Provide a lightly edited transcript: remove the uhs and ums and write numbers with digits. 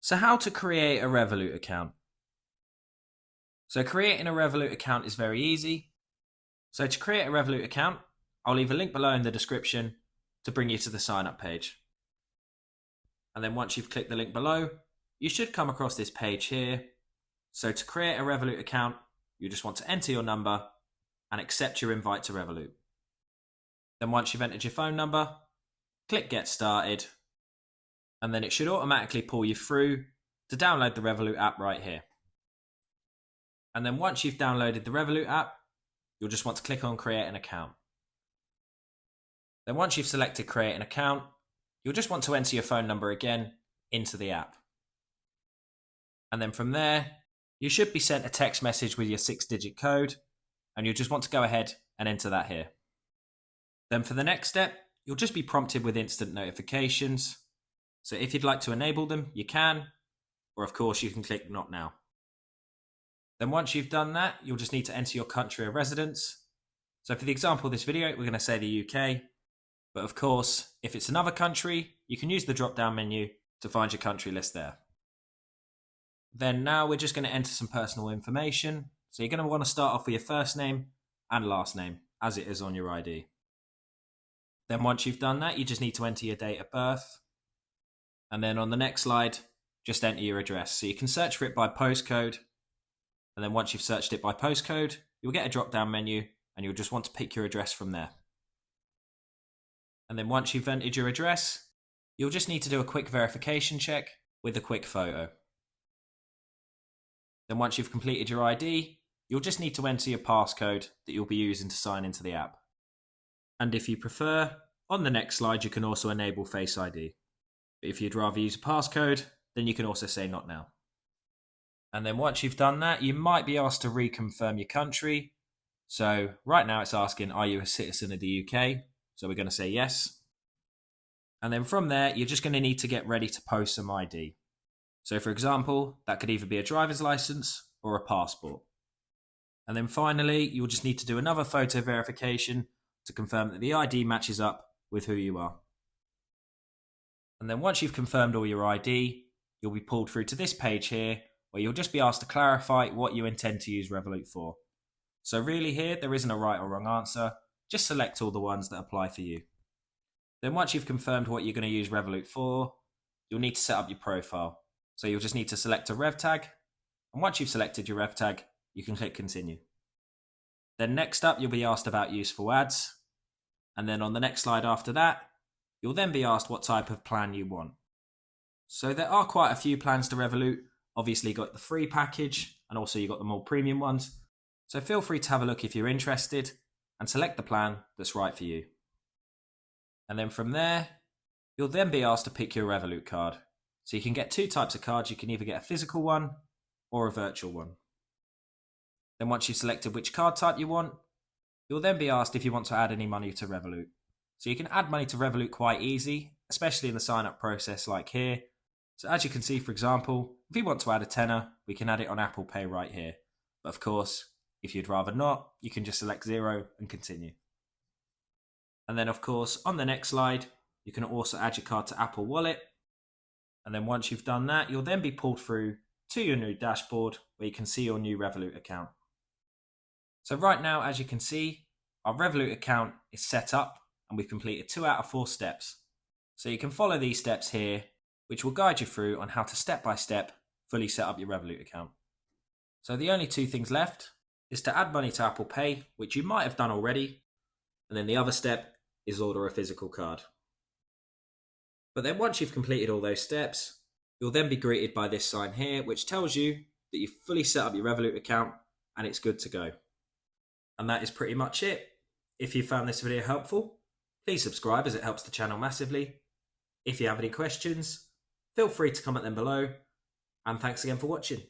So how to create a Revolut account? So creating a Revolut account is very easy. So to create a Revolut account, I'll leave a link below in the description to bring you to the sign up page. And then once you've clicked the link below, you should come across this page here. So to create a Revolut account, you just want to enter your number and accept your invite to Revolut. Then once you've entered your phone number, click Get Started, and then it should automatically pull you through to download the Revolut app right here. And then once you've downloaded the Revolut app, you'll just want to click on Create an Account. Then once you've selected Create an Account, you'll just want to enter your phone number again into the app. And then from there, you should be sent a text message with your 6-digit code, and you'll just want to go ahead and enter that here. Then for the next step, you'll just be prompted with instant notifications. So if you'd like to enable them, you can, or of course you can click Not Now. Then once you've done that, you'll just need to enter your country of residence. So for the example of this video, we're going to say the UK. But of course, if it's another country, you can use the drop-down menu to find your country list there. Then now we're just going to enter some personal information. So you're going to want to start off with your first name and last name, as it is on your ID. Then once you've done that, you just need to enter your date of birth. And then on the next slide, just enter your address. So you can search for it by postcode. And then once you've searched it by postcode, you'll get a drop-down menu and you'll just want to pick your address from there. And then once you've entered your address, you'll just need to do a quick verification check with a quick photo. Then once you've completed your ID, you'll just need to enter your passcode that you'll be using to sign into the app. And if you prefer, on the next slide, you can also enable Face ID. But if you'd rather use a passcode, then you can also say Not Now. And then once you've done that, you might be asked to reconfirm your country. So right now it's asking, are you a citizen of the UK? So we're going to say yes. And then from there, you're just going to need to get ready to post some ID. So for example, that could either be a driver's license or a passport. And then finally, you'll just need to do another photo verification to confirm that the ID matches up with who you are. And then once you've confirmed all your ID, you'll be pulled through to this page here, where you'll just be asked to clarify what you intend to use Revolut for. So really here, there isn't a right or wrong answer, just select all the ones that apply for you. Then once you've confirmed what you're going to use Revolut for, you'll need to set up your profile. So you'll just need to select a rev tag, and once you've selected your rev tag, you can click Continue. Then next up, you'll be asked about useful ads, and then on the next slide after that, you'll then be asked what type of plan you want. So there are quite a few plans to Revolut. Obviously, you got the free package, and also you got the more premium ones. So feel free to have a look if you're interested, and select the plan that's right for you. And then from there, you'll then be asked to pick your Revolut card. So you can get two types of cards. You can either get a physical one or a virtual one. Then once you've selected which card type you want, you'll then be asked if you want to add any money to Revolut. So you can add money to Revolut quite easy, especially in the sign-up process like here. So as you can see, for example, if we want to add a tenner, we can add it on Apple Pay right here. But of course, if you'd rather not, you can just select 0 and continue. And then of course, on the next slide, you can also add your card to Apple Wallet. And then once you've done that, you'll then be pulled through to your new dashboard where you can see your new Revolut account. So right now, as you can see, our Revolut account is set up and we've completed 2 out of 4 steps. So you can follow these steps here, which will guide you through on how to step-by-step fully set up your Revolut account. So the only 2 things left is to add money to Apple Pay, which you might have done already. And then the other step is order a physical card. But then once you've completed all those steps, you'll then be greeted by this sign here, which tells you that you've fully set up your Revolut account and it's good to go. And that is pretty much it. If you found this video helpful, please subscribe as it helps the channel massively. If you have any questions, feel free to comment them below. And thanks again for watching.